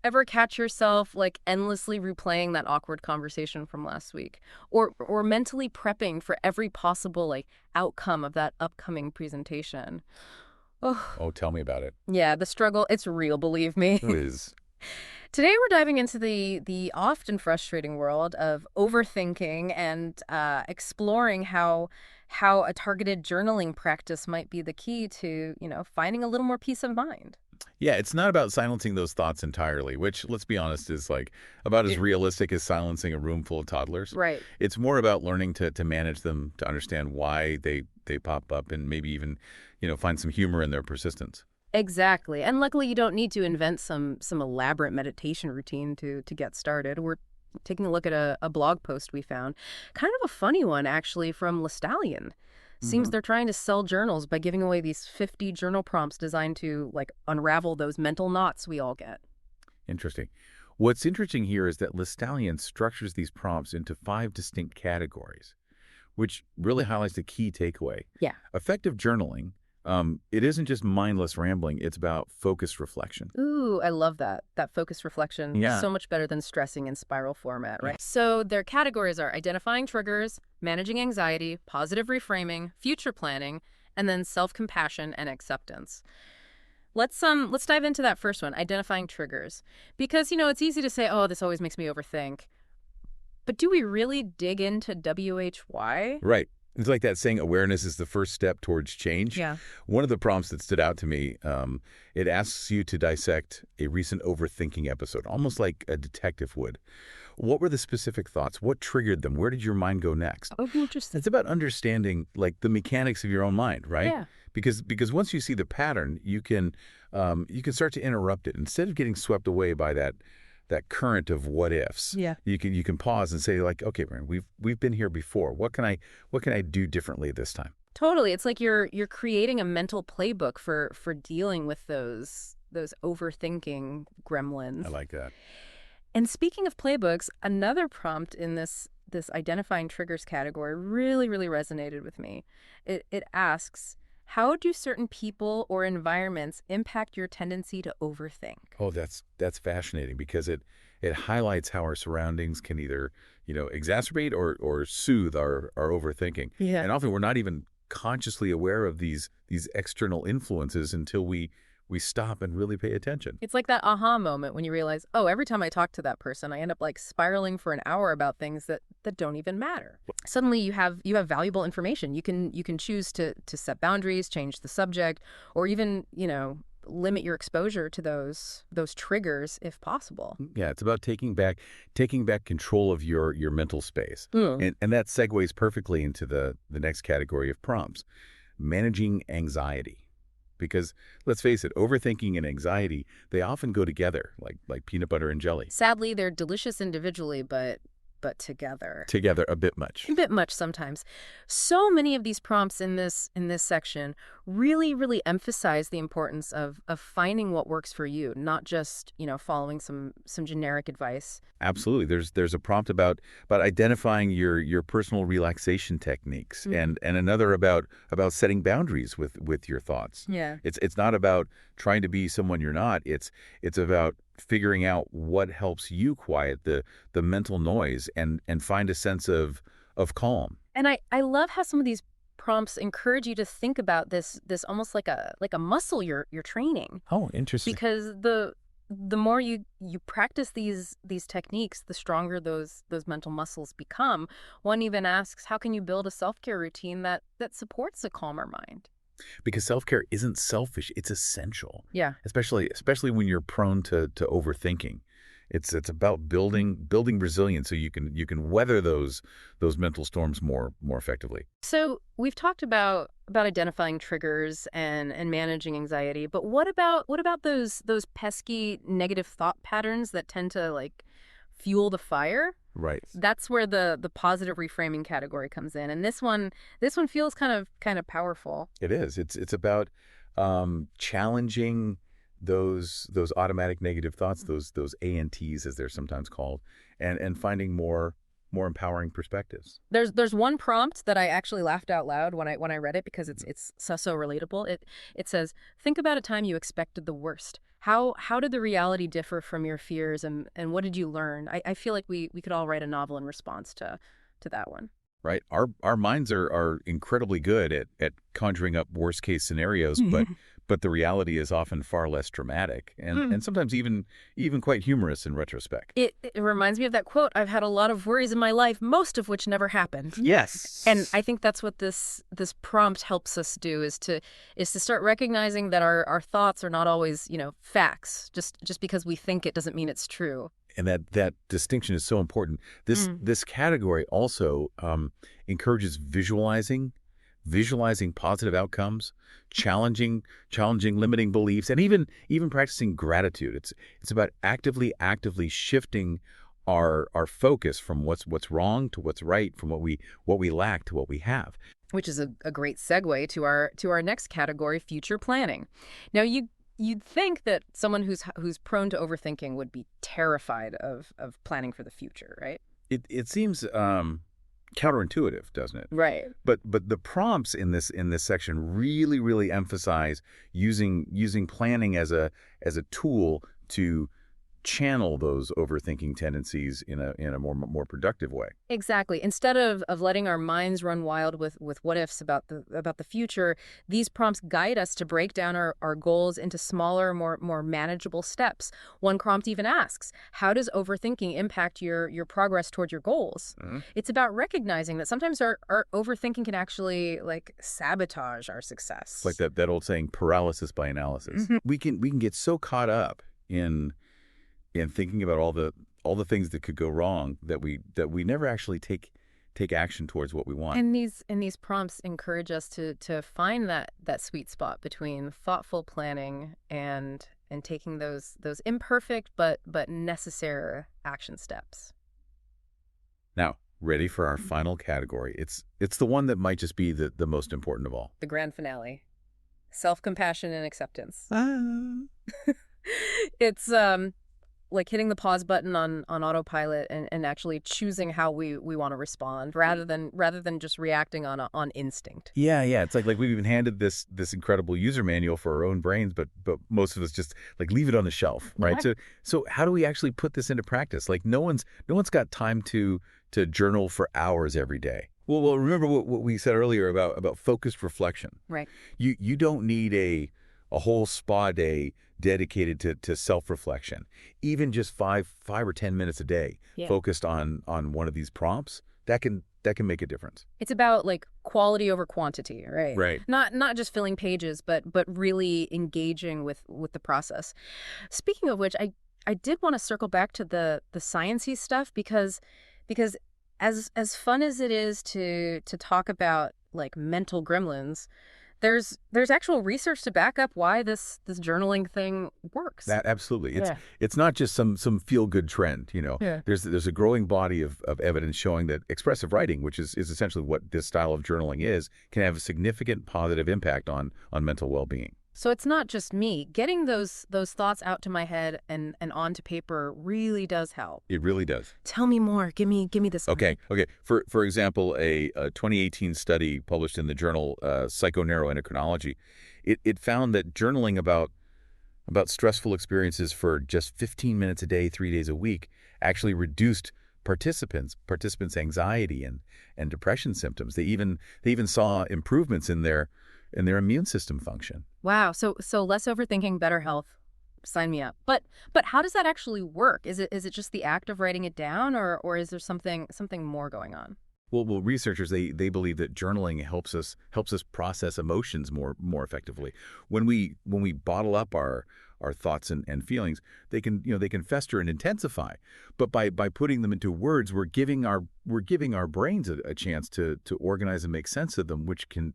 Ever catch yourself like endlessly replaying that awkward conversation from last week, or mentally prepping for every possible like outcome of that upcoming presentation? Oh, Oh, tell me about it. yeah, the struggle, it's real, believe me. It is. Today we're diving into the often frustrating world of overthinking and exploring how a targeted journaling practice might be the key to, finding a little more peace of mind. Yeah, it's not about silencing those thoughts entirely, which, let's be honest, is like about as realistic as silencing a room full of toddlers. Right. It's more about learning to manage them, to understand why they pop up, and maybe even, find some humor in their persistence. Exactly. And luckily you don't need to invent some elaborate meditation routine to get started. We're taking a look at a blog post we found. Kind of a funny one actually from Lestallion. Seems Hmm. they're trying to sell journals by giving away these 50 journal prompts designed to like unravel those mental knots we all get. Interesting. What's interesting here is that Lestallion structures these prompts into 5 distinct categories, which really highlights the key takeaway. Yeah. Effective journaling, it isn't just mindless rambling, it's about focused reflection. Ooh, I love that. That focused reflection. Yeah. So much better than stressing in spiral format, right? So their categories are identifying triggers, managing anxiety, positive reframing, future planning, and then self-compassion and acceptance. Let's dive into that first one, identifying triggers. Because, it's easy to say, "Oh, this always makes me overthink." But do we really dig into WHY? Right. It's like that saying, awareness is the first step towards change. Yeah. One of the prompts that stood out to me, it asks you to dissect a recent overthinking episode, almost like a detective would. What were the specific thoughts? What triggered them? Where did your mind go next? Oh, interesting. It's about understanding like the mechanics of your own mind, right? Yeah. Because once you see the pattern, you can start to interrupt it instead of getting swept away by that current of what ifs. Yeah. You can pause and say like, okay, Brian, we've been here before. What can I do differently this time? Totally. It's like you're creating a mental playbook for dealing with those overthinking I gremlins. like that. And speaking of playbooks, another prompt in this identifying triggers category really resonated with me. It asks, how do certain people or environments impact your tendency to overthink? Oh, that's fascinating because it highlights how our surroundings can either, exacerbate or soothe our overthinking. Yeah. And often we're not even consciously aware of these external influences until we stop and really pay attention. It's like that aha moment when you realize, oh, every time I talk to that person, I end up like spiraling for an hour about things that don't even matter. Suddenly you have valuable information. You can choose to set boundaries, change the subject, or even, limit your exposure to those triggers if possible. Yeah, it's about taking back control of your mental space. Mm. And that segues perfectly into the next category of prompts, managing anxiety. Because let's face it, overthinking and anxiety, they often go together, like peanut butter and jelly. Sadly, they're delicious individually, but together. Together a bit much. A bit much sometimes. So many of these prompts in this section really emphasize the importance of finding what works for you, not just, following some generic advice. Absolutely. There's a prompt about identifying your personal relaxation techniques, Mm. and another about setting boundaries with your thoughts. Yeah. It's not about trying to be someone you're not. It's about figuring out what helps you quiet the mental noise and find a sense of calm. And I love how some of these prompts encourage you to think about this almost like a muscle you're training. Oh, interesting. Because the more you practice these techniques, the stronger those mental muscles become. One even asks, how can you build a self-care routine that supports a calmer mind? Because self-care isn't selfish, it's essential. Yeah. Especially when you're prone to overthinking. It's about building resilience so you can weather those mental storms more effectively. So we've talked about identifying triggers and managing anxiety, but what about those pesky negative thought patterns that tend to like fuel the fire? Right. That's where the positive reframing category comes in, and this one feels kind of powerful. It is. It's about challenging those automatic negative thoughts, those ANTs as they're sometimes called, and finding more more empowering perspectives. There's one prompt that I actually laughed out loud when I read it because it's so relatable. It says, think about a time you expected the worst. How did the reality differ from your fears, and what did you learn? I feel like we could all write a novel in response to that one. Right? Our minds are incredibly good at conjuring up worst case scenarios, but the reality is often far less dramatic and sometimes even quite humorous in retrospect. It reminds me of that quote, I've had a lot of worries in my life, most of which never happened. Yes. And I think that's what this prompt helps us do is to start recognizing that our thoughts are not always, facts. Just because we think it doesn't mean it's true. And that distinction is so important. This category also encourages visualizing positive outcomes, challenging limiting beliefs, and even practicing gratitude. It's about actively shifting our focus from what's wrong to what's right, from what we lack to what we have. Which is a great segue to our next category, future planning. Now you'd think that someone who's prone to overthinking would be terrified of planning for the future, right? It seems counterintuitive, doesn't it? Right. But the prompts in this section really emphasize using planning as a tool to channel those overthinking tendencies in a more productive way. Exactly. Instead of letting our minds run wild with what ifs about the future, these prompts guide us to break down our goals into smaller, more manageable steps. One prompt even asks, how does overthinking impact your progress toward your goals? It's about recognizing that sometimes our overthinking can actually sabotage our success. Like that old saying, paralysis by analysis. We can get so caught up in thinking about all the things that could go wrong that we never actually take action towards what we want. And these prompts encourage us to find that sweet spot between thoughtful planning and taking those imperfect but necessary action steps. Now, ready for our final category. It's the one that might just be the most important of all. The grand finale. Self-compassion and acceptance. It's like hitting the pause button on autopilot and actually choosing how we want to respond rather than just reacting on instinct. Yeah. It's like we've been handed this incredible user manual for our own brains, but most of us just leave it on the shelf, right? Yeah. So how do we actually put this into practice? No one's got time to journal for hours every day. Well, remember what we said earlier about focused reflection. Right. You don't need a whole spa day dedicated to self-reflection. Even just 5 or 10 minutes a day focused on one of these prompts, that can make a difference. It's about quality over quantity, right? Right. Not just filling pages, but really engaging with the process. Speaking of which, I did want to circle back to the sciencey stuff because as fun as it is to talk about mental gremlins, there's actual research to back up why this journaling thing works. That absolutely. It's not just some feel-good trend, Yeah. There's a growing body of evidence showing that expressive writing, which is essentially what this style of journaling is, can have a significant positive impact on mental well-being. So it's not just me. Getting those thoughts out to my head and onto paper really does help. It really does. Tell me more. Give me this. Okay. For example, a 2018 study published in the journal Psychoneuroendocrinology, it found that journaling about stressful experiences for just 15 minutes a day, 3 days a week, actually reduced participants' anxiety and depression symptoms. They even saw improvements in their immune system function. Wow. So less overthinking, better health. Sign me up. But how does that actually work? Is it just the act of writing it down, or is there something more going on? Well, researchers they believe that journaling helps us process emotions more effectively. When we bottle up our thoughts and feelings, they can fester and intensify. But by putting them into words, we're giving our brains a chance to organize and make sense of them, which can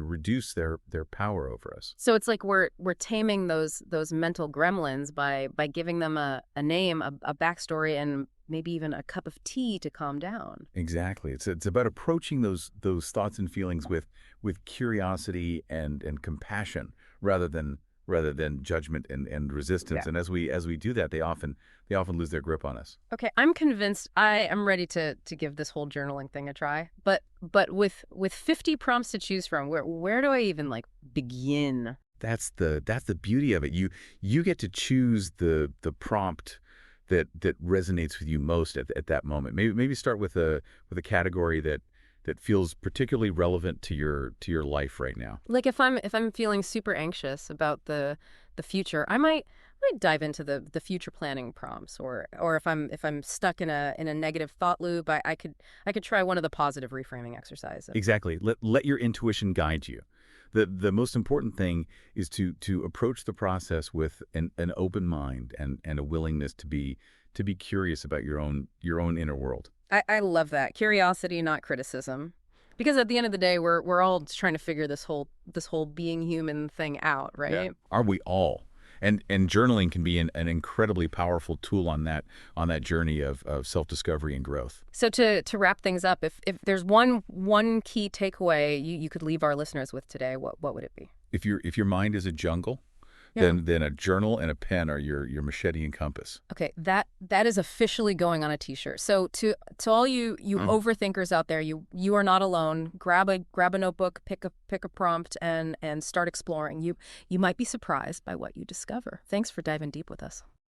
reduce their power over us. So it's like we're taming those mental gremlins by giving them a name, a backstory, and maybe even a cup of tea to calm down. Exactly. It's about approaching those thoughts and feelings with curiosity and compassion rather than rather than judgment and resistance. Yeah. And as we do that, they often lose their grip on us. Okay, I'm convinced I am ready to give this whole journaling thing a try. But with 50 prompts to choose from, where do I even like begin? That's the beauty of it. You get to choose the prompt that resonates with you most at that moment. Maybe start with a category that feels particularly relevant to your life right now. Like if I'm feeling super anxious about the future, I might dive into the future planning prompts, or if I'm stuck in a negative thought loop, I could try one of the positive reframing exercises. Exactly. Let your intuition guide you. The most important thing is to approach the process with an open mind and a willingness to be curious about your own inner world. I love that. Curiosity, not criticism. Because at the end of the day, we're all just trying to figure this whole being human thing out, Yeah. right? Are we all? And journaling can be an incredibly powerful tool on that journey of self-discovery and growth. So to wrap things up, if there's one key takeaway you could leave our listeners with today, what would it be? If your mind is a jungle, Yeah. then a journal and a pen are your machete and compass. Okay, that is officially going on a t-shirt. So to all you overthinkers out there, you are not alone. Grab a notebook, pick a prompt and start exploring. You might be surprised by what you discover. Thanks for diving deep with us.